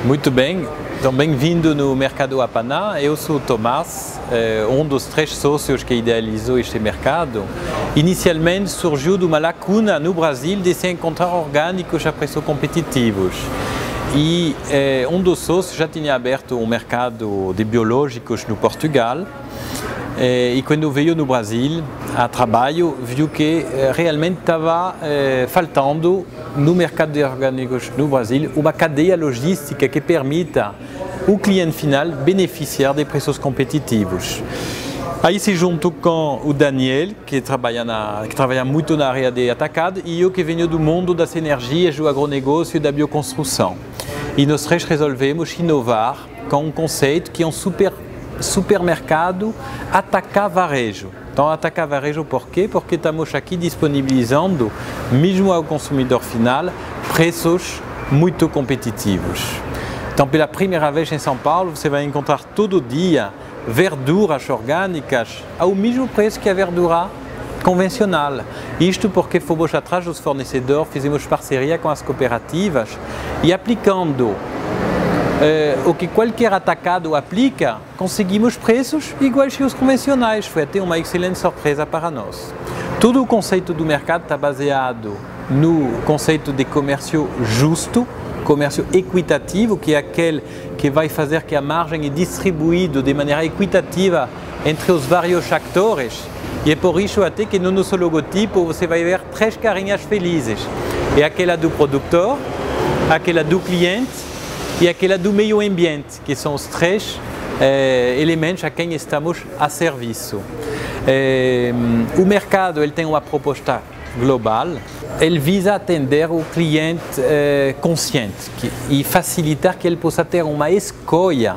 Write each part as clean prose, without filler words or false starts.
Muito bem, então bem-vindo no Mercado Apana. Eu sou o Tomás, dos 3 sócios que idealizou este mercado. Inicialmente surgiu de uma lacuna no Brasil de se encontrar orgânicos a preços competitivos. E dos sócios já tinha aberto um mercado de biológicos no Portugal. E quando veio no Brasil a trabalho, viu que realmente estava faltando no mercado de orgânicos no Brasil uma cadeia logística que permita ao cliente final beneficiar de preços competitivos. Aí se juntou com o Daniel, que trabalha muito na área de atacado, e eu que venho do mundo das energias, do agronegócio e da bioconstrução. E nós três resolvemos inovar com um conceito que é um supermercado atacar varejo. Então, atacar varejo por quê? Porque estamos aqui disponibilizando, mesmo ao consumidor final, preços muito competitivos. Então, pela primeira vez em São Paulo, você vai encontrar todo dia verduras orgânicas ao mesmo preço que a verdura convencional. Isto porque fomos atrás dos fornecedores, fizemos parceria com as cooperativas e aplicando o que qualquer atacado aplica, conseguimos preços iguais que os convencionais. Foi até uma excelente surpresa para nós. Todo o conceito do mercado está baseado no conceito de comércio justo, comércio equitativo, que é aquele que vai fazer que a margem é distribuída de maneira equitativa entre os vários atores. E é por isso até que no nosso logotipo você vai ver 3 carinhas felizes. É aquela do produtor, aquela do cliente e aquela do meio ambiente, que são os 3 elementos a quem estamos a serviço. O mercado ele tem uma proposta global, ele visa atender o cliente consciente e facilitar que ele possa ter uma escolha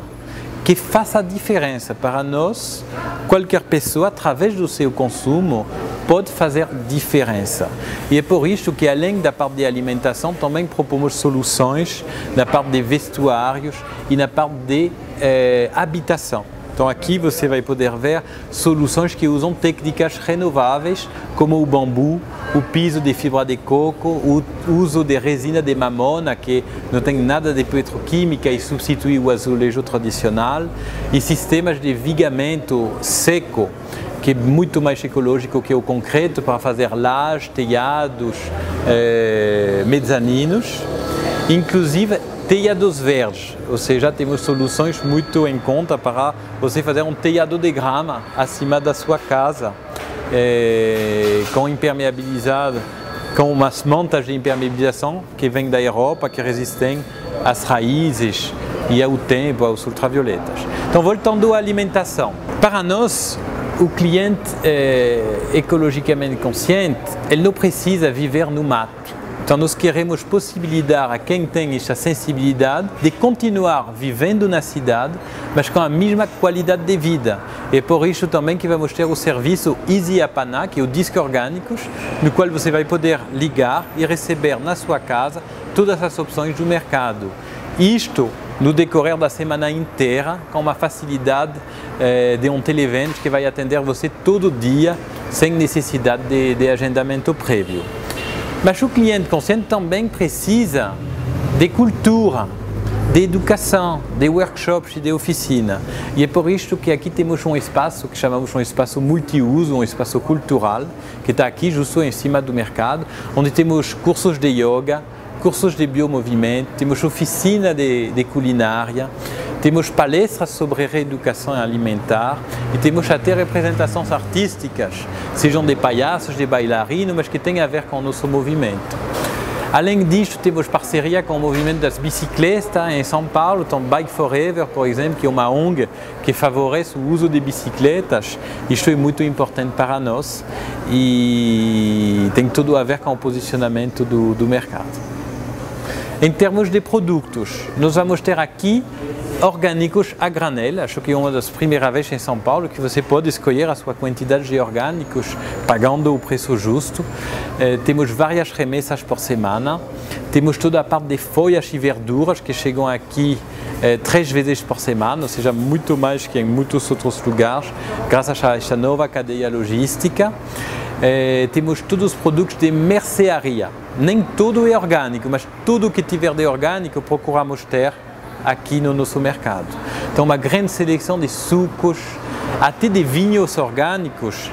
que faça a diferença para nós. Qualquer pessoa, através do seu consumo, pode fazer diferença. E é por isso que, além da parte de alimentação, também propomos soluções na parte de vestuários e na parte de habitação. Então aqui você vai poder ver soluções que usam técnicas renováveis, como o bambu, o piso de fibra de coco, o uso de resina de mamona, que não tem nada de petroquímica e substitui o azulejo tradicional, e sistemas de vigamento seco, que é muito mais ecológico que o concreto, para fazer lajes, telhados, mezzaninos, inclusive telhados verdes, ou seja, temos soluções muito em conta para você fazer um telhado de grama acima da sua casa, com impermeabilizado, com umas mantas de impermeabilização que vêm da Europa, que resistem às raízes e ao tempo, aos ultravioletas. Então, voltando à alimentação, para nós, o cliente ecologicamente consciente, ele não precisa viver no mato. Então, nós queremos possibilitar a quem tem essa sensibilidade de continuar vivendo na cidade, mas com a mesma qualidade de vida. É por isso também que vamos ter o serviço Easy Apana, que é o Disque Orgânicos, no qual você vai poder ligar e receber na sua casa todas as opções do mercado. Isto no decorrer da semana inteira, com uma facilidade de um televende que vai atender você todo dia, sem necessidade de agendamento prévio. Mas o cliente consciente também precisa de cultura, de educação, de workshops e de oficina. E é por isso que aqui temos um espaço que chamamos um espaço multiuso, um espaço cultural, que está aqui justo em cima do mercado, onde temos cursos de yoga, cursos de biomovimento, temos oficina de culinária, temos palestras sobre reeducação alimentar e temos até representações artísticas, sejam de palhaços, de bailarinos, mas que têm a ver com o nosso movimento. Além disso, temos parceria com o movimento das bicicletas em São Paulo, então Bike Forever, por exemplo, que é uma ONG que favorece o uso de bicicletas. Isto é muito importante para nós e tem tudo a ver com o posicionamento do mercado. Em termos de produtos, nós vamos ter aqui orgânicos a granel. Acho que é uma das primeiras vezes em São Paulo que você pode escolher a sua quantidade de orgânicos pagando o preço justo. Temos várias remessas por semana. Temos toda a parte de folhas e verduras que chegam aqui 3 vezes por semana, ou seja, muito mais que em muitos outros lugares, graças a esta nova cadeia logística. Temos todos os produtos de mercearia. Nem tudo é orgânico, mas tudo que tiver de orgânico procuramos ter aqui no nosso mercado. Então, uma grande seleção de sucos, até de vinhos orgânicos,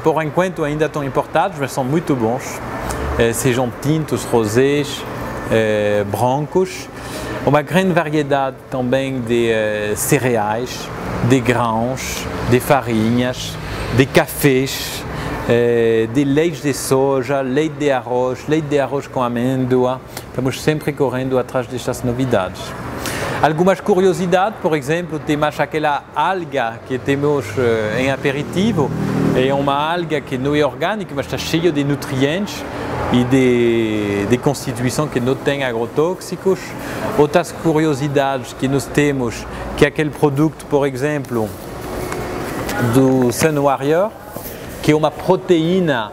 por enquanto ainda estão importados, mas são muito bons, sejam tintos, rosés, brancos. Uma grande variedade também de cereais, de grãos, de farinhas, de cafés, de leite de soja, leite de arroz com amêndoa. Estamos sempre correndo atrás destas novidades. Algumas curiosidades, por exemplo, temos aquela alga que temos em aperitivo. É uma alga que não é orgânica, mas está cheia de nutrientes e de constituição que não tem agrotóxicos. Outras curiosidades que nós temos, que é aquele produto, por exemplo, do Sun Warrior, que é uma proteína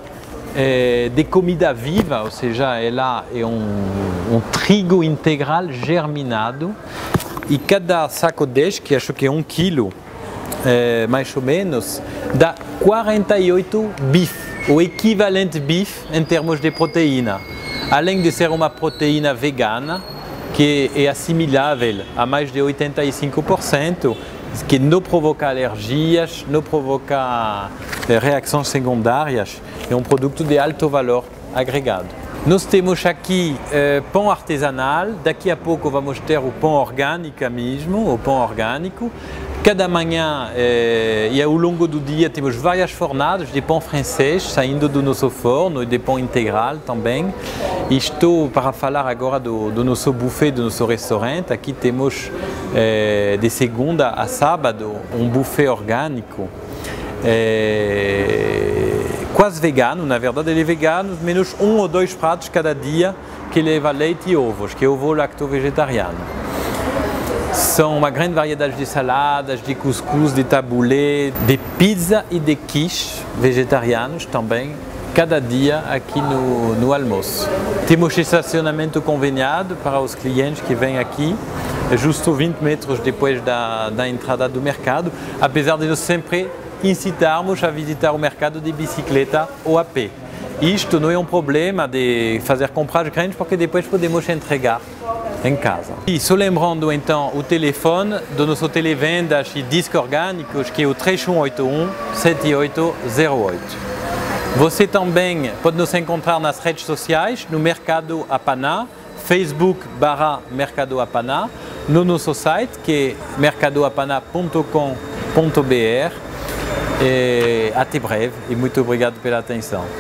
de comida viva, ou seja, ela é um trigo integral germinado, e cada saco deste, que acho que é 1 quilo, mais ou menos, dá 48 bifes, o equivalente bife em termos de proteína. Além de ser uma proteína vegana, que é assimilável a mais de 85%, que não provoca alergias, não provoca reações secundárias, é um produto de alto valor agregado. Nós temos aqui pão artesanal, daqui a pouco vamos ter o pão orgânico mesmo, o pão orgânico. Cada manhã e ao longo do dia temos várias fornadas de pão francês saindo do nosso forno e de pão integral também. E estou para falar agora do nosso buffet, do nosso restaurante. Aqui temos de segunda a sábado um buffet orgânico. Quase vegano, na verdade ele é vegano, menos 1 ou 2 pratos cada dia que leva leite e ovos, que é ovo lacto-vegetariano. São uma grande variedade de saladas, de cuscuz, de tabulé, de pizza e de quiche vegetarianos também, cada dia aqui no almoço. Temos estacionamento conveniado para os clientes que vêm aqui, justo 20 metros depois da entrada do mercado, apesar de nós sempre incitarmos a visitar o mercado de bicicleta ou a pé. Isto não é um problema de fazer compras grandes, porque depois podemos entregar em casa. E só lembrando então o telefone do nosso televendas e discos orgânicos, que é o 3181 7808. Você também pode nos encontrar nas redes sociais, no Mercado Apaná, Facebook/Mercado Apaná, no nosso site, que é mercadoapana.com.br. Até breve e muito obrigado pela atenção.